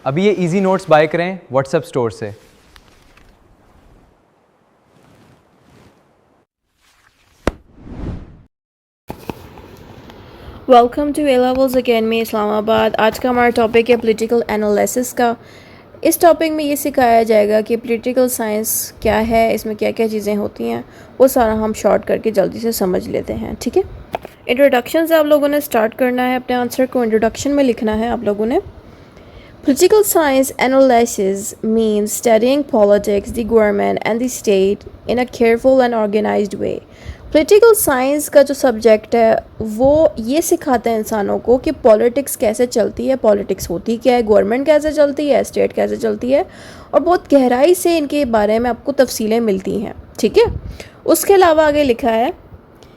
अभी ये easy notes buy करें व्हाट्सएप स्टोर से। Welcome to A levels academy Islamabad. आज का हमारा टॉपिक है पॉलिटिकल एनालिसिस का। इस टॉपिक में ये सिखाया जाएगा कि पॉलिटिकल साइंस क्या है, इसमें क्या क्या चीज़ें होती हैं, वो सारा हम शॉर्ट करके जल्दी से समझ लेते हैं। ठीक है, इंट्रोडक्शन से आप लोगों ने स्टार्ट करना है, अपने आंसर को इंट्रोडक्शन में लिखना है आप लोगों ने। Political science analysis means studying politics, the government and the state in a careful and organized way. Political science का जो सब्जेक्ट है वो ये सिखाता है इंसानों को कि पॉलिटिक्स कैसे चलती है, पॉलिटिक्स होती क्या है, गवर्नमेंट कैसे चलती है, स्टेट कैसे चलती है, और बहुत गहराई से इनके बारे में आपको तफसीलें मिलती हैं। ठीक है, उसके अलावा आगे लिखा है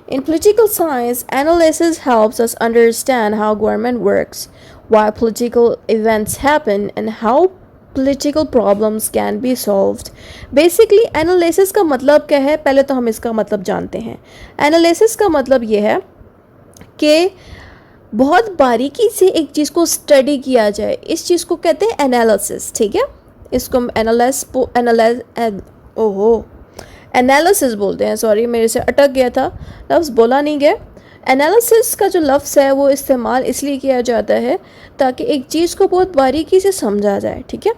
In political science, analysis helps us understand how government works, why political events happen, and how political problems can be solved. Basically, analysis का मतलब क्या है, पहले तो हम इसका मतलब जानते हैं। Analysis का मतलब ये है कि बहुत बारीकी से एक चीज़ को स्टडी किया जाए, इस चीज़ को कहते हैं एनालिसिस। ठीक है, इसको एनालिसिस बोलते हैं। सॉरी, मेरे से अटक गया था, लफ्ज़ बोला नहीं गया। एनालिसिस का जो लफ्ज़ है वो इस्तेमाल इसलिए किया जाता है ताकि एक चीज़ को बहुत बारीकी से समझा जाए। ठीक है,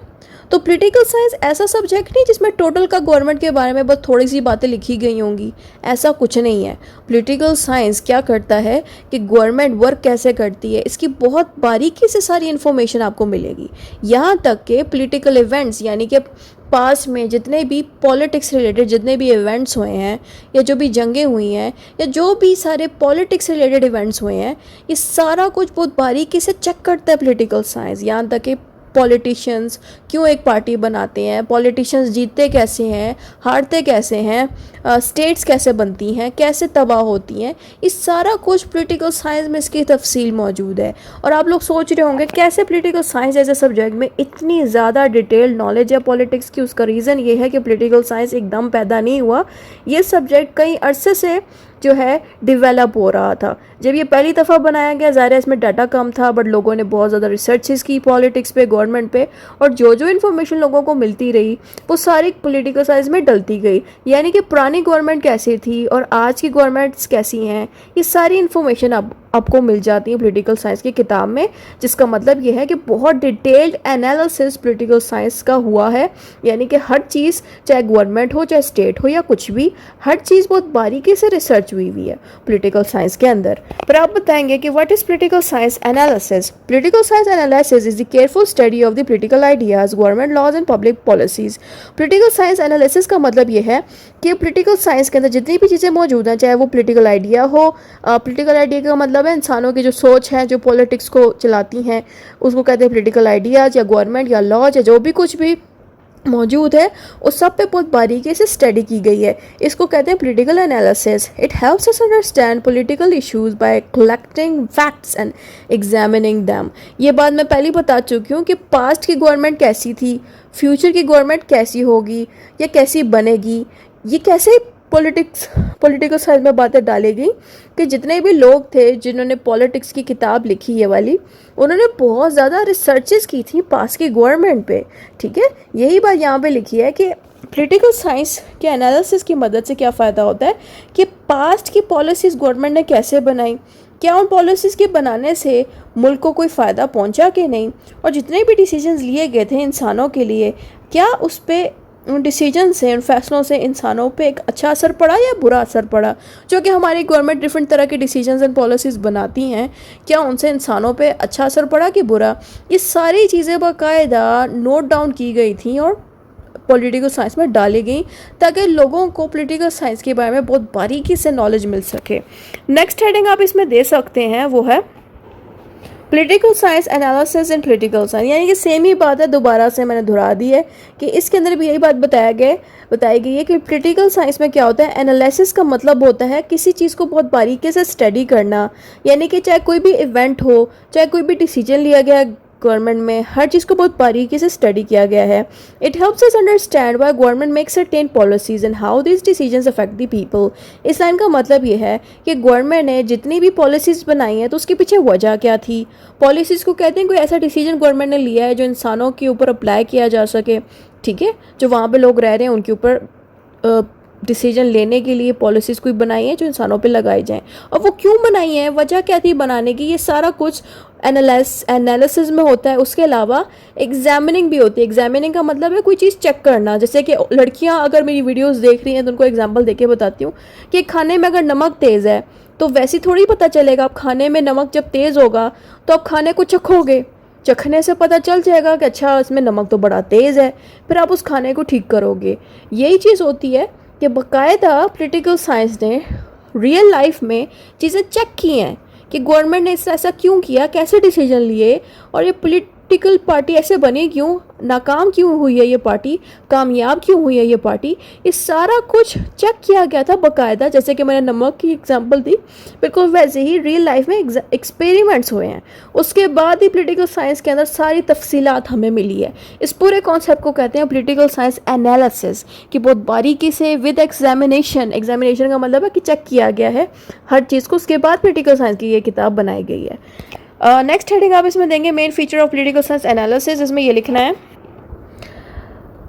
तो पॉलिटिकल साइंस ऐसा सब्जेक्ट नहीं जिसमें टोटल का गवर्नमेंट के बारे में बस थोड़ी सी बातें लिखी गई होंगी, ऐसा कुछ नहीं है। पॉलिटिकल साइंस क्या करता है कि गवर्नमेंट वर्क कैसे करती है, इसकी बहुत बारीकी से सारी इन्फॉर्मेशन आपको मिलेगी। यहाँ तक कि पॉलिटिकल इवेंट्स, यानी कि पास्ट में जितने भी पॉलिटिक्स रिलेटेड जितने भी इवेंट्स हुए हैं, या जो भी जंगें हुई हैं, या जो भी सारे पॉलिटिक्स रिलेटेड इवेंट्स हुए हैं, ये सारा कुछ बहुत बारीकी से चेक करता है पॉलिटिकल साइंस। यहाँ तक कि पॉलिटिशियंस क्यों एक पार्टी बनाते हैं, पॉलिटिशियंस जीतते कैसे हैं, हारते कैसे हैं, स्टेट्स कैसे बनती हैं, कैसे तबाह होती हैं, इस सारा कुछ पॉलिटिकल साइंस में इसकी तफसील मौजूद है। और आप लोग सोच रहे होंगे कैसे पॉलिटिकल साइंस जैसे सब्जेक्ट में इतनी ज़्यादा डिटेल नॉलेज है पॉलिटिक्स की। उसका रीज़न ये है कि पॉलिटिकल साइंस एकदम पैदा नहीं हुआ, ये सब्जेक्ट कई अरसे से जो है डेवलप हो रहा था। जब ये पहली दफ़ा बनाया गया, ज़ाहिर है इसमें डाटा कम था, बट लोगों ने बहुत ज़्यादा रिसर्चेस की पॉलिटिक्स पे, गवर्नमेंट पे, और जो जो इन्फॉर्मेशन लोगों को मिलती रही वो सारी पॉलिटिकल साइंस में डलती गई। यानी कि पुरानी गवर्नमेंट कैसी थी और आज की गवर्नमेंट्स कैसी हैं, ये सारी इन्फॉर्मेशन आपको मिल जाती है पॉलिटिकल साइंस की किताब में। जिसका मतलब ये है कि बहुत डिटेल्ड एनालिसिस पॉलिटिकल साइंस का हुआ है। यानी कि हर चीज़, चाहे गवर्नमेंट हो, चाहे स्टेट हो, या कुछ भी, हर चीज़ बहुत बारीकी से रिसर्च हुई हुई है पॉलिटिकल साइंस के अंदर। पर आप बताएंगे कि what is political science analysis? Political science analysis is the careful study of the political ideas, government laws and public policies. Political science analysis का मतलब ये है कि पॉलिटिकल साइंस के अंदर जितनी भी चीज़ें मौजूद हैं, चाहे वो पॉलिटिकल आइडिया हो, पॉलिटिकल आइडिया का मतलब है इंसानों की जो सोच है, जो पॉलिटिक्स को चलाती हैं, उसको कहते हैं पॉलिटिकल आइडियाज, या गवर्नमेंट या लॉज, या जो भी कुछ भी मौजूद है उस सब पे बहुत बारीकी से स्टडी की गई है। इसको कहते हैं political analysis. It helps us understand political issues by collecting facts and examining them. ये बात मैं पहले बता चुकी हूँ कि पास्ट की गवर्नमेंट कैसी थी, फ्यूचर की गवर्नमेंट कैसी होगी या कैसी बनेगी, ये कैसे पॉलिटिकल साइंस में बातें डाली गई कि जितने भी लोग थे जिन्होंने पॉलिटिक्स की किताब लिखी ये वाली, उन्होंने बहुत ज़्यादा रिसर्चेस की थी पास्ट की गवर्नमेंट पे। ठीक है, यही बात यहाँ पे लिखी है कि पॉलिटिकल साइंस के एनालिसिस की मदद से क्या फ़ायदा होता है कि पास्ट की पॉलिसीज़ गवर्नमेंट ने कैसे बनाई, क्या उन पॉलिसीज़ के बनाने से मुल्क को कोई फ़ायदा पहुँचा कि नहीं, और जितने भी डिसीजंस लिए गए थे इंसानों के लिए, क्या उस पर, उन डिसीजन से, उन फैसलों से इंसानों पे एक अच्छा असर पड़ा या बुरा असर पड़ा। जो कि हमारी गवर्नमेंट डिफरेंट तरह के डिसीजंस एंड पॉलिसीज़ बनाती हैं, क्या उनसे इंसानों पे अच्छा असर पड़ा कि बुरा, ये सारी चीज़ें बाकायदा नोट डाउन की गई थी और पॉलिटिकल साइंस में डाली गई ताकि लोगों को पॉलिटिकल साइंस के बारे में बहुत बारीकी से नॉलेज मिल सके। नेक्स्ट हेडिंग आप इसमें दे सकते हैं, वो है political science analysis in political science. यानी कि सेम ही बात है, दोबारा से मैंने दोहरा दी है कि इसके अंदर भी यही बात बताई गई है कि पॉलिटिकल साइंस में क्या होता है। एनालिसिस का मतलब होता है किसी चीज़ को बहुत बारीकी से स्टडी करना। यानी कि चाहे कोई भी इवेंट हो, चाहे कोई भी डिसीजन लिया गया गवर्नमेंट में हर चीज़ को बहुत बारीकी से स्टडी किया गया है. It helps us understand why government makes certain policies and how this decisions affect the people. इस लाइन का मतलब ये है कि गवर्नमेंट ने जितनी भी पॉलिसीज़ बनाई हैं तो उसके पीछे वजह क्या थी. पॉलिसीज़ को कहते हैं कोई ऐसा डिसीजन गवर्नमेंट ने लिया है जो इंसानों के ऊपर अप्लाई किया जा सके. ठीक है, जो वहाँ पे लोग रह रहे हैं उनके ऊपर डिसीजन लेने के लिए पॉलिसीज़ कोई बनाई है जो इंसानों पे लगाई जाएं. और वो क्यों बनाई है, वजह क्या थी बनाने की, ये सारा कुछ एनालिसिस में होता है. उसके अलावा एग्जामिनिंग भी होती है. एग्जामिनिंग का मतलब है कोई चीज़ चेक करना. जैसे कि लड़कियां अगर मेरी वीडियोस देख रही हैं तो उनको एग्जांपल देके बताती हूँ कि खाने में अगर नमक तेज़ है तो वैसे थोड़ी पता चलेगा. आप खाने में नमक जब तेज़ होगा तो आप खाने को चखोगे, चखने से पता चल जाएगा कि अच्छा इसमें नमक तो बड़ा तेज़ है, फिर आप उस खाने को ठीक करोगे. यही चीज़ होती है कि बाकायदा पॉलिटिकल साइंस ने रियल लाइफ में चीज़ें चेक की हैं कि गवर्नमेंट ने इससे ऐसा क्यों किया, कैसे डिसीजन लिए, और ये पॉलिटिकल पार्टी ऐसे बनी क्यों, नाकाम क्यों हुई है ये पार्टी, कामयाब क्यों हुई है ये पार्टी. ये सारा कुछ चेक किया गया था बाकायदा. जैसे कि मैंने नमक की एग्जांपल दी, बिल्कुल वैसे ही रियल लाइफ में एक्सपेरिमेंट्स हुए हैं. उसके बाद ही पॉलिटिकल साइंस के अंदर सारी तफसीलात हमें मिली है. इस पूरे कॉन्सेप्ट को कहते हैं पॉलिटिकल साइंस एनालिसिस, कि बहुत बारीकी से विद एग्जामिनेशन का मतलब है कि चेक किया गया है हर चीज़ को. उसके बाद पॉलिटिकल साइंस की ये किताब बनाई गई है. नेक्स्ट हेडिंग आप इसमें देंगे main feature of political science analysis. इसमें ये लिखना है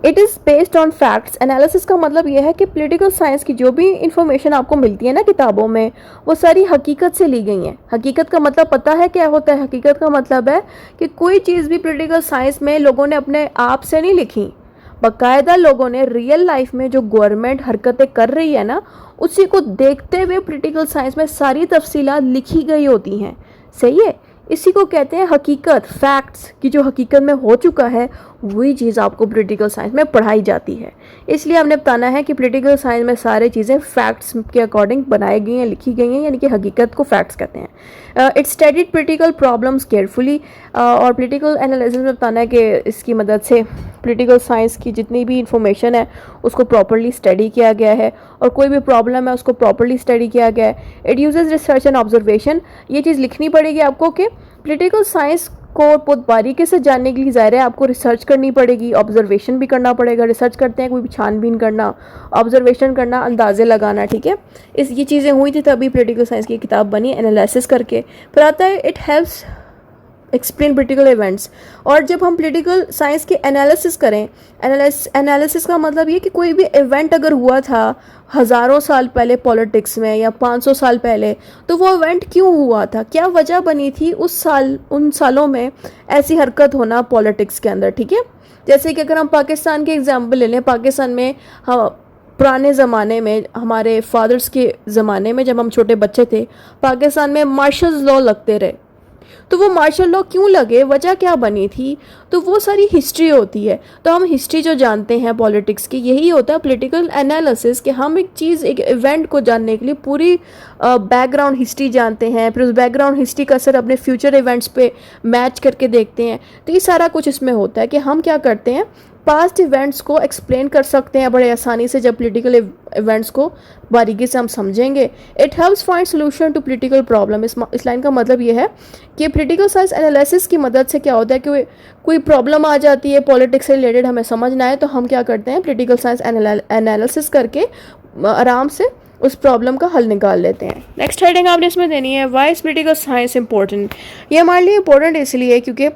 it is based on facts. Analysis का मतलब यह है कि पॉलिटिकल साइंस की जो भी इंफॉर्मेशन आपको मिलती है ना किताबों में, वो सारी हकीकत से ली गई हैं. हकीकत का मतलब पता है क्या होता है. हकीकत का मतलब है कि कोई चीज़ भी पॉलिटिकल साइंस में लोगों ने अपने आप से नहीं लिखी. बाकायदा लोगों ने रियल लाइफ में जो गवर्नमेंट हरकतें कर रही है ना, उसी को देखते हुए पॉलिटिकल साइंस में सारी तफसीलात लिखी गई होती हैं. सही है, इसी को कहते हैं हकीकत, फैक्ट्स, की जो हकीकत में हो चुका है वही चीज़ आपको पॉलिटिकल साइंस में पढ़ाई जाती है. इसलिए हमने बताना है कि पॉलिटिकल साइंस में सारी चीज़ें फैक्ट्स के अकॉर्डिंग बनाई गई हैं, लिखी गई हैं, यानी कि हकीकत को फैक्ट्स कहते हैं. It studied political problems carefully. और पॉलिटिकल एनालिसिस में बताना है कि इसकी मदद से पॉलिटिकल साइंस की जितनी भी इंफॉर्मेशन है उसको प्रॉपर्ली स्टडी किया गया है, और कोई भी प्रॉब्लम है उसको प्रॉपर्ली स्टडी किया गया है. It uses research and observation. ये चीज़ लिखनी पड़ेगी आपको कि पॉलिटिकल साइंस को बहुत बारीकी से जानने के लिए ज़ाहिर है आपको रिसर्च करनी पड़ेगी, ऑब्जर्वेशन भी करना पड़ेगा. रिसर्च करते हैं कोई छानबीन करना, ऑब्जर्वेशन करना, अंदाजे लगाना. ठीक है, ये चीज़ें हुई थी तभी पॉलिटिकल साइंस की किताब बनी एनालिसिस करके. फिर आता है it helps explain political events. और जब हम पॉलिटिकल साइंस के एनालिसिस करें, एनालिसिस का मतलब ये कि कोई भी इवेंट अगर हुआ था हज़ारों साल पहले पॉलिटिक्स में या 500 साल पहले, तो वो इवेंट क्यों हुआ था, क्या वजह बनी थी उन सालों में ऐसी हरकत होना पॉलिटिक्स के अंदर. ठीक है, जैसे कि अगर हम पाकिस्तान के एग्जाम्पल ले लें, पाकिस्तान में पुराने ज़माने में, हमारे फादर्स के ज़माने में, जब हम छोटे बच्चे थे, पाकिस्तान में मार्शल लॉ लगते रहे. तो वो मार्शल लॉ क्यों लगे, वजह क्या बनी थी, तो वो सारी हिस्ट्री होती है. तो हम हिस्ट्री जो जानते हैं पॉलिटिक्स की, यही होता है पॉलिटिकल एनालिसिस, कि हम एक चीज़, एक इवेंट को जानने के लिए पूरी बैकग्राउंड हिस्ट्री जानते हैं, फिर उस बैकग्राउंड हिस्ट्री का असर अपने फ्यूचर इवेंट्स पे मैच करके देखते हैं. तो ये सारा कुछ इसमें होता है कि हम क्या करते हैं, पास्ट इवेंट्स को एक्सप्लेन कर सकते हैं बड़े आसानी से. जब पॉलिटिकल इवेंट्स को बारीकी से हम समझेंगे, it helps find solution to political problem. इस लाइन का मतलब ये है कि पॉलिटिकल साइंस एनालिसिस की मदद से क्या होता है कि कोई प्रॉब्लम आ जाती है पॉलिटिक्स से रिलेटेड, हमें समझना है, तो हम क्या करते हैं, पॉलिटिकल साइंस एनालिसिस करके आराम से उस प्रॉब्लम का हल निकाल लेते हैं. नेक्स्ट हेडिंग आपने इसमें देनी है why is political science important. ये हमारे लिए इंपॉर्टेंट इसलिए क्योंकि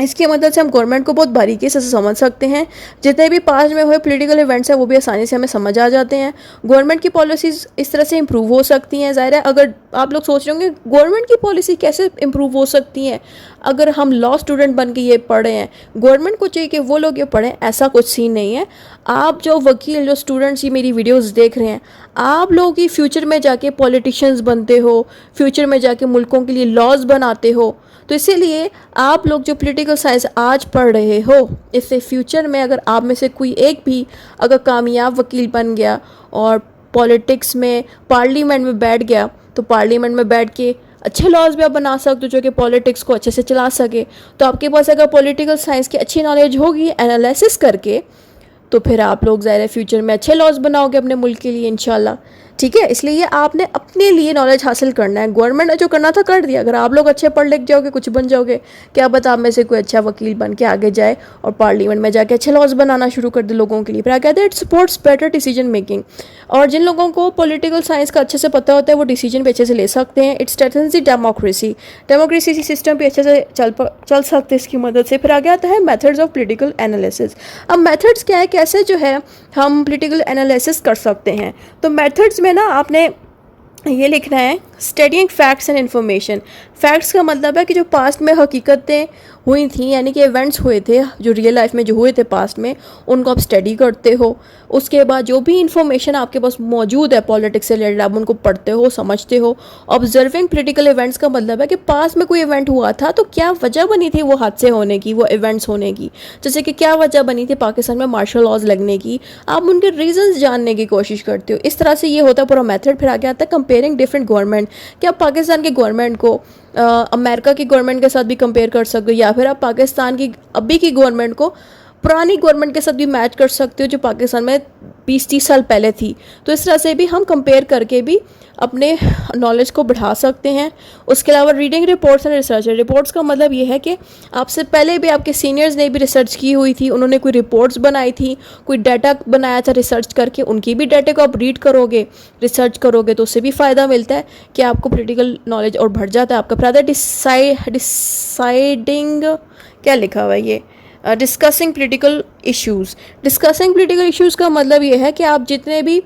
इसकी मदद से हम गवर्नमेंट को बहुत बारीकी से समझ सकते हैं. जितने भी पास्ट में हुए पॉलिटिकल इवेंट्स हैं वो भी आसानी से हमें समझ आ जाते हैं. गवर्नमेंट की पॉलिसीज़ इस तरह से इम्प्रूव हो सकती हैं. ज़ाहिर है, अगर आप लोग सोच रहे होंगे गवर्नमेंट की पॉलिसी कैसे इम्प्रूव हो सकती हैं, अगर हम लॉ स्टूडेंट बन के ये पढ़े हैं, गवर्नमेंट को चाहिए कि वो लोग ये पढ़ें, ऐसा कुछ सीन नहीं है. आप जो वकील, जो स्टूडेंट्स ये मेरी वीडियोज़ देख रहे हैं, आप लोग ही फ्यूचर में जाके पॉलिटिशियंस बनते हो, फ्यूचर में जाके मुल्कों के लिए लॉज बनाते हो. तो इसीलिए आप लोग जो पॉलिटिकल साइंस आज पढ़ रहे हो, इससे फ्यूचर में अगर आप में से कोई एक भी अगर कामयाब वकील बन गया और पॉलिटिक्स में, पार्लियामेंट में बैठ गया, तो पार्लियामेंट में बैठ के अच्छे लॉज भी आप बना सकते हो जो कि पॉलिटिक्स को अच्छे से चला सके. तो आपके पास अगर पॉलिटिकल साइंस की अच्छी नॉलेज होगी एनालिसिस करके, तो फिर आप लोग ज़ाहिर फ्यूचर में अच्छे लॉज बनाओगे अपने मुल्क के लिए इंशाल्लाह. ठीक है, इसलिए ये आपने अपने लिए नॉलेज हासिल करना है। गवर्नमेंट ने जो करना था कर दिया। अगर आप लोग अच्छे पढ़ लिख जाओगे, कुछ बन जाओगे, क्या पता आप में से कोई अच्छा वकील बन के आगे जाए और पार्लियामेंट में जाके अच्छे लॉज बनाना शुरू कर दे लोगों के लिए। फिर कहते हैं it supports better decision making. और जिन लोगों को पॉलिटिकल साइंस का अच्छे से पता होता है वो डिसीजन भी अच्छे से ले सकते हैं। इट स्ट्रेथन्स द डेमोक्रेसी सिस्टम भी अच्छे से चल सकते हैं इसकी मदद से। फिर आगे आता है मेथड्स ऑफ पॉलिटिकल एनालिसिस। अब मेथड्स क्या है, कैसे जो है हम पॉलिटिकल एनालिसिस कर सकते हैं। तो मेथड्स में ना आपने ये लिखना है studying facts and information. Facts का मतलब है कि जो पास्ट में हकीकतें हुई थी, यानी कि इवेंट्स हुए थे जो रियल लाइफ में जो हुए थे पास्ट में, उनको आप स्टडी करते हो। उसके बाद जो भी इन्फॉर्मेशन आपके पास मौजूद है पॉलिटिक्स से रिलेटेड, आप उनको पढ़ते हो, समझते हो। ऑब्जर्विंग पॉलिटिकल इवेंट्स का मतलब है कि पास्ट में कोई इवेंट हुआ था तो क्या वजह बनी थी वो हादसे होने की, वो इवेंट्स होने की। जैसे कि क्या वजह बनी थी पाकिस्तान में मार्शल लॉज लगने की, आप उनके रीजंस जानने की कोशिश करते हो। इस तरह से ये होता है पूरा मेथड। फिर आगे आता है कंपेयरिंग डिफरेंट गवर्नमेंट। क्या आप पाकिस्तान के गवर्नमेंट को अमेरिका की गवर्नमेंट के साथ भी कंपेयर कर सकते हो, या फिर आप पाकिस्तान की अभी की गवर्नमेंट को पुरानी गवर्नमेंट के साथ भी मैच कर सकते हो जो पाकिस्तान में 20-30 साल पहले थी। तो इस तरह से भी हम कंपेयर करके भी अपने नॉलेज को बढ़ा सकते हैं। उसके अलावा reading reports and research. Reports का मतलब ये है कि आपसे पहले भी आपके सीनियर्स ने भी रिसर्च की हुई थी, उन्होंने कोई रिपोर्ट्स बनाई थी, कोई डाटा बनाया था रिसर्च करके, उनकी भी डाटा को आप रीड करोगे, रिसर्च करोगे तो उससे भी फ़ायदा मिलता है कि आपको पॉलिटिकल नॉलेज और बढ़ जाता है आपका। फिर डिसाइडिंग क्या लिखा हुआ है ये, discussing political issues. Discussing political issues का मतलब ये है कि आप जितने भी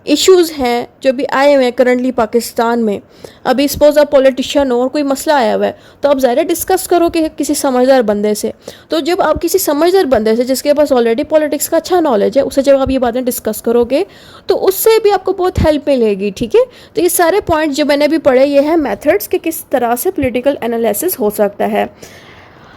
इश्यूज़ हैं जो भी आए हुए हैं करंटली पाकिस्तान में, अभी सपोज आप पॉलिटिशियन हो और कोई मसला आया हुआ है तो आप ज़्यादा डिस्कस करो कि किसी समझदार बंदे से। तो जब आप किसी समझदार बंदे से जिसके पास ऑलरेडी पॉलिटिक्स का अच्छा नॉलेज है, उससे जब आप ये बातें डिस्कस करोगे तो उससे भी आपको बहुत हेल्प मिलेगी। ठीक है, तो ये सारे पॉइंट्स जो मैंने भी पढ़े ये है मेथड्स के किस तरह से पॉलिटिकल एनालिसिस हो सकता है।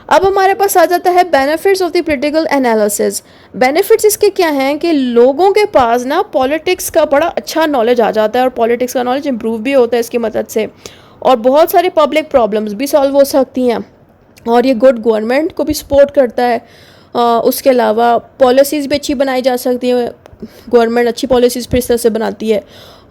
अब हमारे पास आ जाता है benefits of the political analysis. Benefits इसके क्या हैं कि लोगों के पास ना पॉलिटिक्स का बड़ा अच्छा नॉलेज आ जाता है और पॉलिटिक्स का नॉलेज इंप्रूव भी होता है इसकी मदद से, और बहुत सारी पब्लिक प्रॉब्लम्स भी सॉल्व हो सकती हैं, और ये गुड गवर्नमेंट को भी सपोर्ट करता है। उसके अलावा पॉलिसीज़ भी अच्छी बनाई जा सकती हैं, गवर्नमेंट अच्छी पॉलिसीज़ फिर इस तरह से बनाती है,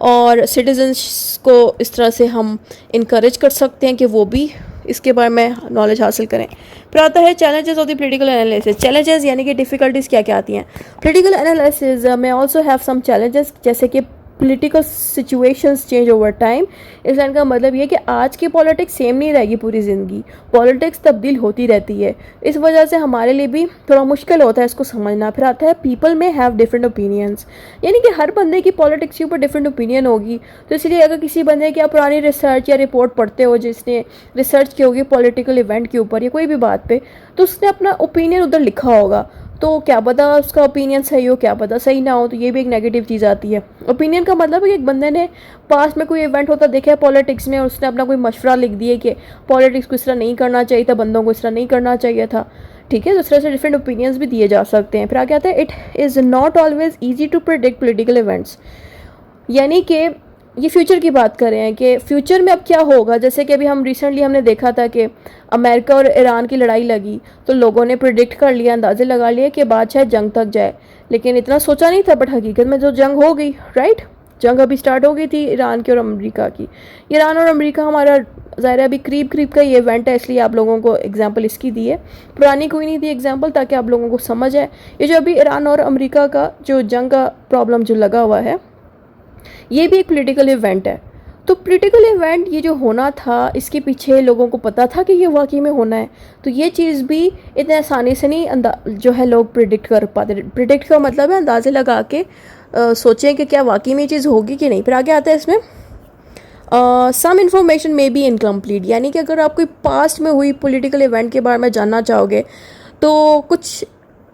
और सिटीजन्स को इस तरह से हम इनकरेज कर सकते हैं कि वो भी इसके बारे में नॉलेज हासिल करें। फिर आता है challenges of the political analysis. Challenges यानी कि डिफ़िकल्टीज़ क्या क्या आती हैं पॉलिटिकल एनालिसिस में। ऑल्सो हैव सम चैलेंजेस, जैसे कि political situations change over time. इस लाइन का मतलब ये कि आज की पॉलिटिक्स सेम नहीं रहेगी पूरी ज़िंदगी, पॉलिटिक्स तब्दील होती रहती है। इस वजह से हमारे लिए भी थोड़ा मुश्किल होता है इसको समझना। फिर आता है पीपल में हैव डिफरेंट ओपिनियंस, यानी कि हर बंदे की पॉलिटिक्स के ऊपर डिफरेंट ओपिनियन होगी। तो इसलिए अगर किसी बंदे की आप पुरानी रिसर्च या रिपोर्ट पढ़ते हो जिसने रिसर्च की होगी पॉलिटिकल इवेंट के ऊपर या कोई भी बात पे, तो उसने अपना ओपिनियन उधर लिखा होगा, तो क्या पता उसका ओपिनियन सही हो, क्या पता सही ना हो, तो ये भी एक नेगेटिव चीज़ आती है। ओपिनियन का मतलब है कि एक बंदे ने पास्ट में कोई इवेंट होता देखा है पॉलिटिक्स में और उसने अपना कोई मशवरा लिख दिया कि पॉलिटिक्स को इस तरह नहीं करना चाहिए था, बंदों को इस तरह नहीं करना चाहिए था। ठीक है, तो इस तरह से डिफरेंट ओपिनियंस भी दिए जा सकते हैं। फिर आगे आता है it is not always easy to predict political events, यानी कि ये फ्यूचर की बात कर रहे हैं कि फ्यूचर में अब क्या होगा। जैसे कि अभी हम रिसेंटली हमने देखा था कि अमेरिका और ईरान की लड़ाई लगी, तो लोगों ने प्रिडिक्ट कर लिया, अंदाजे लगा लिए कि बात शायद जंग तक जाए, लेकिन इतना सोचा नहीं था। बट हकीकत में जो जंग हो गई, राइट, जंग अभी स्टार्ट हो गई थी ईरान की और अमेरिका की। ईरान और अमेरिका हमारा ज़ाहिर अभी करीब का ये इवेंट है, इसलिए आप लोगों को एग्जांपल इसकी दी है, पुरानी कोई नहीं दी एग्जांपल, ताकि आप लोगों को समझ आए। ये जो अभी ईरान और अमेरिका का जो जंग का प्रॉब्लम जो लगा हुआ है, ये भी एक पॉलिटिकल इवेंट है। तो पॉलिटिकल इवेंट ये जो होना था, इसके पीछे लोगों को पता था कि ये वाकई में होना है, तो ये चीज़ भी इतने आसानी से नहीं जो है लोग प्रिडिक्ट कर पाते। प्रिडिक्ट का मतलब है अंदाजे लगा के सोचें कि क्या वाकई में ये चीज़ होगी कि नहीं। फिर आगे आता है इसमें सम इन्फॉर्मेशन में बी इनकम्प्लीट, यानी कि अगर आप कोई पास्ट में हुई पॉलिटिकल इवेंट के बारे में जानना चाहोगे तो कुछ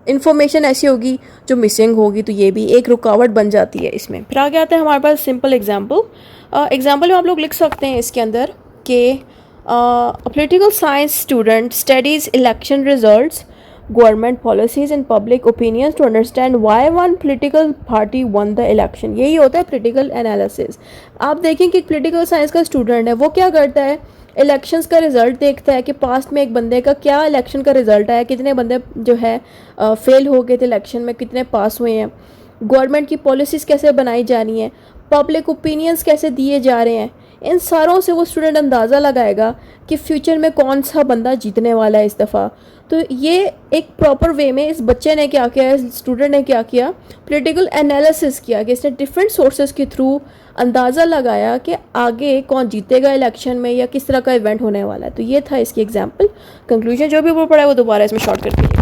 इन्फॉर्मेशन ऐसी होगी जो मिसिंग होगी, तो ये भी एक रुकावट बन जाती है इसमें। फिर आगे आता है हमारे पास सिंपल एग्जाम्पल में आप लोग लिख सकते हैं इसके अंदर कि political science student studies election results, government policies and public opinions to understand why one political party won the election. यही होता है पॉलिटिकल एनालिसिस। आप देखें कि पॉलिटिकल साइंस का स्टूडेंट है, वो क्या करता है, इलेक्शंस का रिज़ल्ट देखता है कि पास्ट में एक बंदे का क्या इलेक्शन का रिज़ल्ट आया, कितने बंदे जो है फेल हो गए थे इलेक्शन में, कितने पास हुए हैं, गवर्नमेंट की पॉलिसीज़ कैसे बनाई जा रही हैं, पब्लिक ओपिनियंस कैसे दिए जा रहे हैं, इन सारों से वो स्टूडेंट अंदाज़ा लगाएगा कि फ्यूचर में कौन सा बंदा जीतने वाला है इस दफ़ा। तो ये एक प्रॉपर वे में इस बच्चे ने क्या किया, इस स्टूडेंट ने क्या किया, पॉलिटिकल एनालिसिस किया कि इसने डिफरेंट सोर्सेज के थ्रू अंदाज़ा लगाया कि आगे कौन जीतेगा इलेक्शन में या किस तरह का इवेंट होने वाला है। तो ये था इसकी एग्जाम्पल। कंक्लूजन जो भी वो पढ़ा है वो दोबारा इसमें शॉर्ट करके लिखा है।